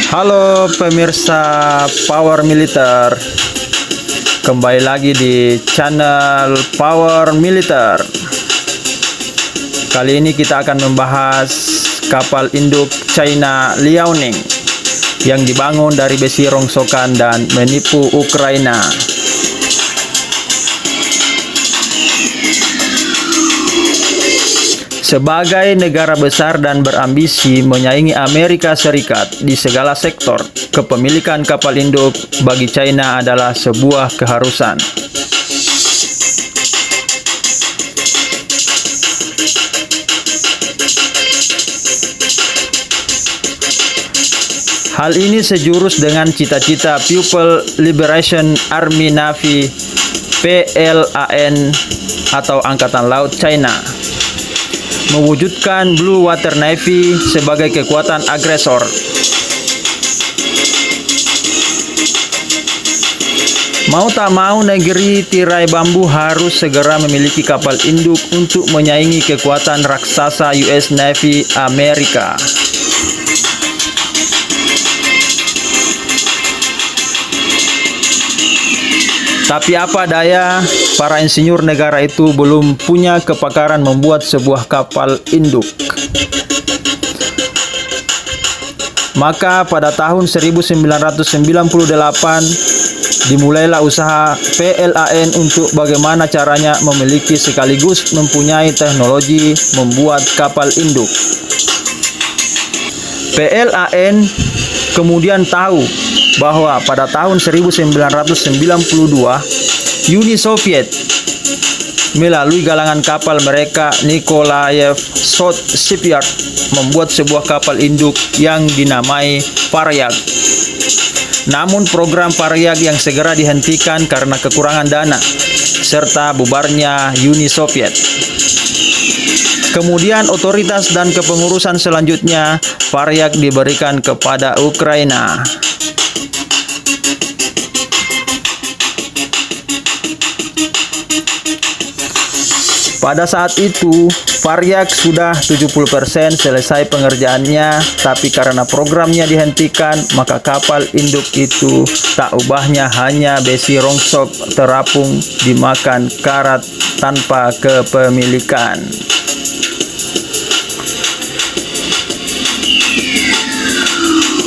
Halo pemirsa Power Militer, kembali lagi di channel Power Militer. Kali ini kita akan membahas kapal induk China Liaoning yang dibangun dari besi rongsokan dan menipu Ukraina. Sebagai negara besar dan berambisi menyaingi Amerika Serikat di segala sektor, kepemilikan kapal induk bagi China adalah sebuah keharusan. Hal ini sejurus dengan cita-cita People Liberation Army Navy (PLAN) atau Angkatan Laut China mewujudkan Blue Water Navy sebagai kekuatan agresor. Mau tak mau, negeri tirai bambu harus segera memiliki kapal induk untuk menyaingi kekuatan raksasa US Navy Amerika. Tapi apa daya, para insinyur negara itu belum punya kepakaran membuat sebuah kapal induk. Maka pada tahun 1998 dimulailah usaha PLAN untuk bagaimana caranya memiliki sekaligus mempunyai teknologi membuat kapal induk. PLAN kemudian tahu bahwa pada tahun 1992 Uni Soviet melalui galangan kapal mereka Nikolaev South Shipyard membuat sebuah kapal induk yang dinamai Varyag. Namun program Varyag yang segera dihentikan karena kekurangan dana serta bubarnya Uni Soviet. Kemudian otoritas dan kepengurusan selanjutnya Varyag diberikan kepada Ukraina. Pada saat itu, Varyag sudah 70% selesai pengerjaannya, tapi karena programnya dihentikan, maka kapal induk itu tak ubahnya hanya besi rongsok terapung dimakan karat tanpa kepemilikan.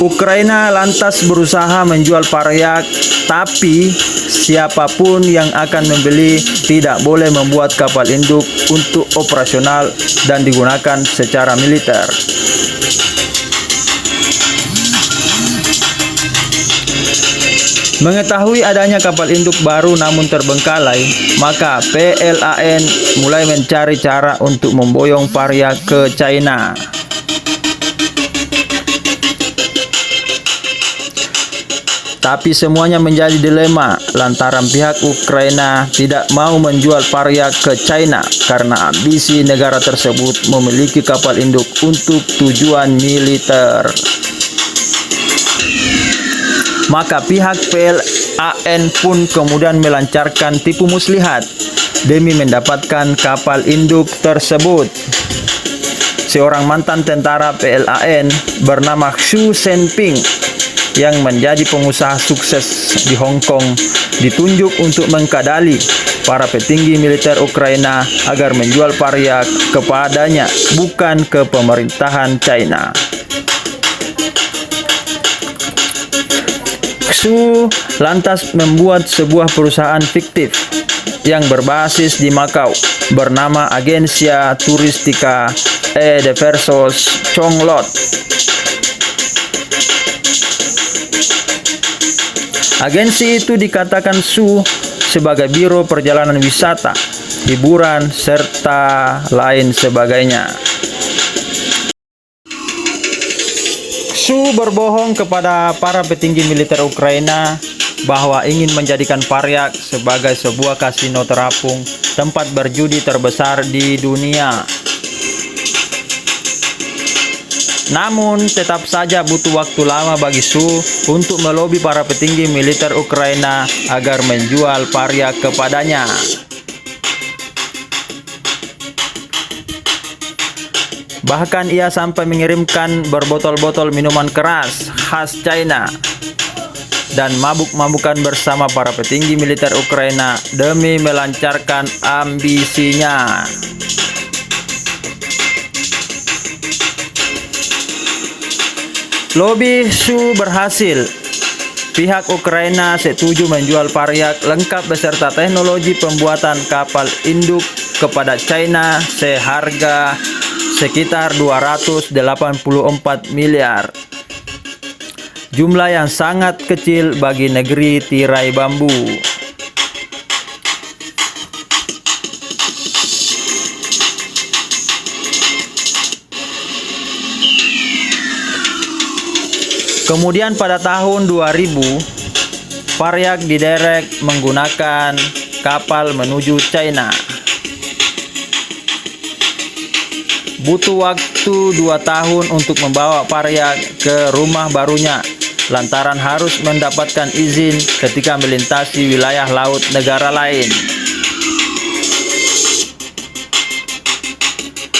Ukraina lantas berusaha menjual Varyag, tapi siapapun yang akan membeli tidak boleh membuat kapal induk untuk operasional dan digunakan secara militer. Mengetahui adanya kapal induk baru namun terbengkalai, maka PLAN mulai mencari cara untuk memboyong Varyag ke China. Tapi semuanya menjadi dilema lantaran pihak Ukraina tidak mau menjual Varyag ke China karena ambisi negara tersebut memiliki kapal induk untuk tujuan militer. Maka pihak PLAN pun kemudian melancarkan tipu muslihat demi mendapatkan kapal induk tersebut. Seorang mantan tentara PLAN bernama Xu Shenping yang menjadi pengusaha sukses di Hong Kong ditunjuk untuk mengkadali para petinggi militer Ukraina agar menjual Varyag kepadanya, bukan ke pemerintahan China. Xu lantas membuat sebuah perusahaan fiktif yang berbasis di Makau bernama Agencia Turistica e Diversos Chonglot. Agensi itu dikatakan Xu sebagai biro perjalanan wisata, hiburan, serta lain sebagainya. Xu berbohong kepada para petinggi militer Ukraina bahwa ingin menjadikan Varyag sebagai sebuah kasino terapung, tempat berjudi terbesar di dunia. Namun, tetap saja butuh waktu lama bagi Xu untuk melobi para petinggi militer Ukraina agar menjual Varyag kepadanya. Bahkan ia sampai mengirimkan berbotol-botol minuman keras khas China dan mabuk-mabukan bersama para petinggi militer Ukraina demi melancarkan ambisinya. Lobi Su berhasil. Pihak Ukraina setuju menjual Varyak lengkap beserta teknologi pembuatan kapal induk kepada China seharga sekitar 284 miliar. Jumlah yang sangat kecil bagi negeri tirai bambu. Kemudian pada tahun 2000, Varyak diderek menggunakan kapal menuju China. Butuh waktu 2 tahun untuk membawa Varyak ke rumah barunya, lantaran harus mendapatkan izin ketika melintasi wilayah laut negara lain.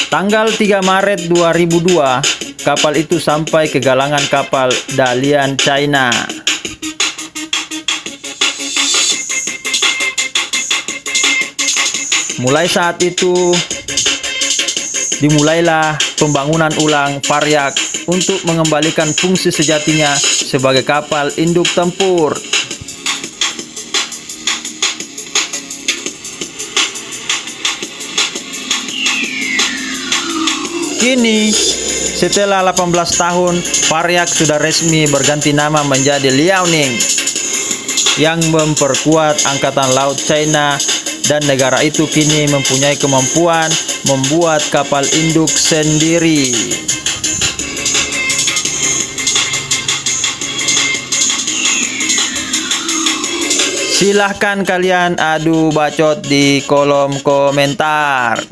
Tanggal 3 Maret 2002, kapal itu sampai ke galangan kapal Dalian China. Mulai saat itu dimulailah pembangunan ulang Varyak untuk mengembalikan fungsi sejatinya sebagai kapal induk tempur. Kini, setelah 18 tahun, Varyak sudah resmi berganti nama menjadi Liaoning, yang memperkuat Angkatan Laut China, dan negara itu kini mempunyai kemampuan membuat kapal induk sendiri. Silahkan kalian adu bacot di kolom komentar.